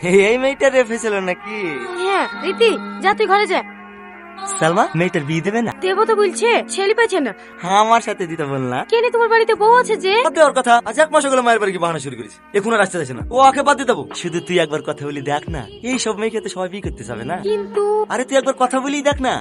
এই মেয়েটার রেফে ছিল নাকি? হ্যাঁ রীতি, যা তুই ঘরে যা। সালমা, মেয়েটার বিয়ে দেবে না? দেবো তো বলছে, ছেলে পাচ্ছে না। হ্যাঁ, আমার সাথে দিতে বল না। কেন, তোমার বাড়িতে বউ আছে যে? ওর কথা আজ 1 মাস হলো মায়ের বাড়ি কি বাহানা শুরু করেছে, এখন আর আসতে যাচ্ছে না। ও আকে বাদ দিয়ে দেবো। শুধু তুই একবার কথা বলি দেখ না, এই সব মেয়েকে তো সবাই বিয়ে করতে যাবে না। কিন্তু আরে তুই একবার কথা বলি দেখ না।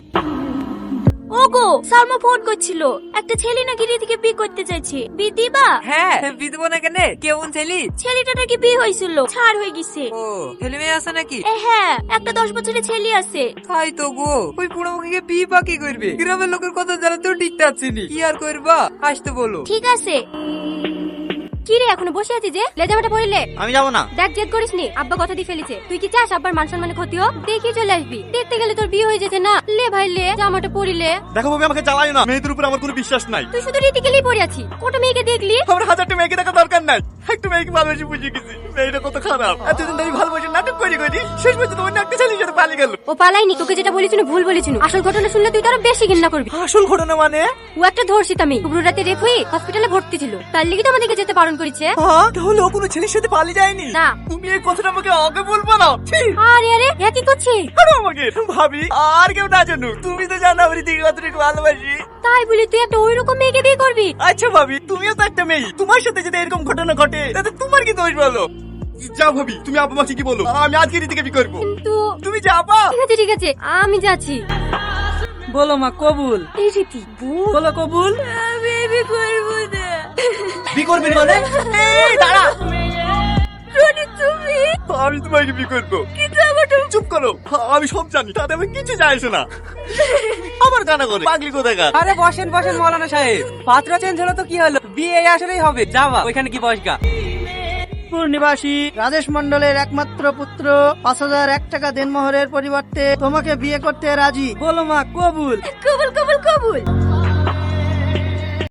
ওগো, সালমা ফোন করছিল, একটা ছেলে নাকি রীতিকে বিয়ে করতে চাইছে, বিয়ে দিবা? হ্যাঁ বিধবো না কেন? কেমন ছেলি? ছেলেটা নাকি বিয়ে হয়েছিল, ছাড় হয়ে গেছে। ও ছেলে মেয়ে আছে নাকি? হ্যাঁ, একটা 10 বছরের ছেলে আছে। তাই তো গো, ওই বুড়ো মুখে বিয়ে বাকি করবে। গ্রামের লোকের কথা জানা তো ঠিক থাকছিনি, কি আর করবা, আসতে বলো। ঠিক আছে। কি রে, এখনো বসে আছিস যে? লেজামাটা পরিলে? আমি যাবো না। দেখ, জেদ করিস নি, আব্বা কথা দিয়ে ফেলেছে। তুই কি চাস আব্বার মান সম্মানে ক্ষতি হোক? দেখি চলে আসবি, দেখতে গেলে তোর বিয়ে হয়ে যেতে না। লে ভাই লে, জামাটা পরিলে। দেখো ভাবি, আমাকে জ্বালায় না, মেয়েদের উপর আমার কোনো বিশ্বাস নাই। তুই শুধু রীতিকে লিয়ে পড়ে আছিস, কত মেয়েকে দেখলি? আমার 1000টা মেয়েকে দেখা দরকার নাই, একটা মেয়েকে ভালোবেসে বুঝে গেছি। মেয়েটা কত খারাপ, এতদিন ধরে ভালোবাসে নাটক করে করি, শেষ পর্যন্ত অন্য একটা ছেলের সাথে পালিয়ে গেল। ও পালাইনি, তোকে যেটা বলেছিল ভুল বলেছিল। আসল ঘটনা শুনলে তুই তার বেশি ঘৃণা করবি। আসল ঘটনা মানে? ও একটা ধর্ষিতা মেয়ে, শুক্র রাতে রেপ হয়ে হসপিটালে ভর্তি ছিল, তার লিগে তো আমাদেরকে যেতে বারণ করেছে। তাহলে ও কোনো ছেলের সাথে পালিয়ে যায়নি? না। তুমি এই কথাটা আমাকে আগে বলবো না। ছি! আরে আরে, এ কি করছিস? আরে আমাকে ভাবি, আর কেউ না জানুক, তুমি তো জানো আমি দিকে কতটুকু ভালোবাসি। তাই বলি তুই একটা ওইরকম মেয়েকে বিয়ে করবি? আচ্ছা ভাবি, তুমিও তো একটা মেয়ে, তোমার সাথে যদি এরকম ঘটনা ঘটে তাতে তোমার কি দোষ বলো? যাও ভাবি, তুমি আব্বা মাকে কি বলো, আমি আজকে রীতিকে বিয়ে করবো। কিন্তু তুমি যাবা? ঠিক আছে ঠিক আছে, আমি যাচ্ছি। বলো মা, কবুল? এই রীতি, বলো কবুল। আমি বিয়ে করবো না। বিয়ে করবি মানে? এই দাঁড়া, রনি তুমি? আমি তোমাকে বিয়ে করবো। কিন্তু আমার তো চুপ করো, আমি সব জানি, তাতে আমি কিছু যায় আসে না। আমার কানা করে পাগলি কোথাকার। আরে বসেন বসেন মৌলানা সাহেব, পাত্র চেঞ্জ হলো তো কি হলো, বিয়ে আসলেই হবে। যাবা ওইখানে কি বসগা? নিবাসী রাজেশ মন্ডলের একমাত্র পুত্র 5001 টাকা দেনমোহরের পরিবর্তে তোমাকে বিয়ে করতে রাজি। বলো মা, কবুল? কবুল কবুল কবুল।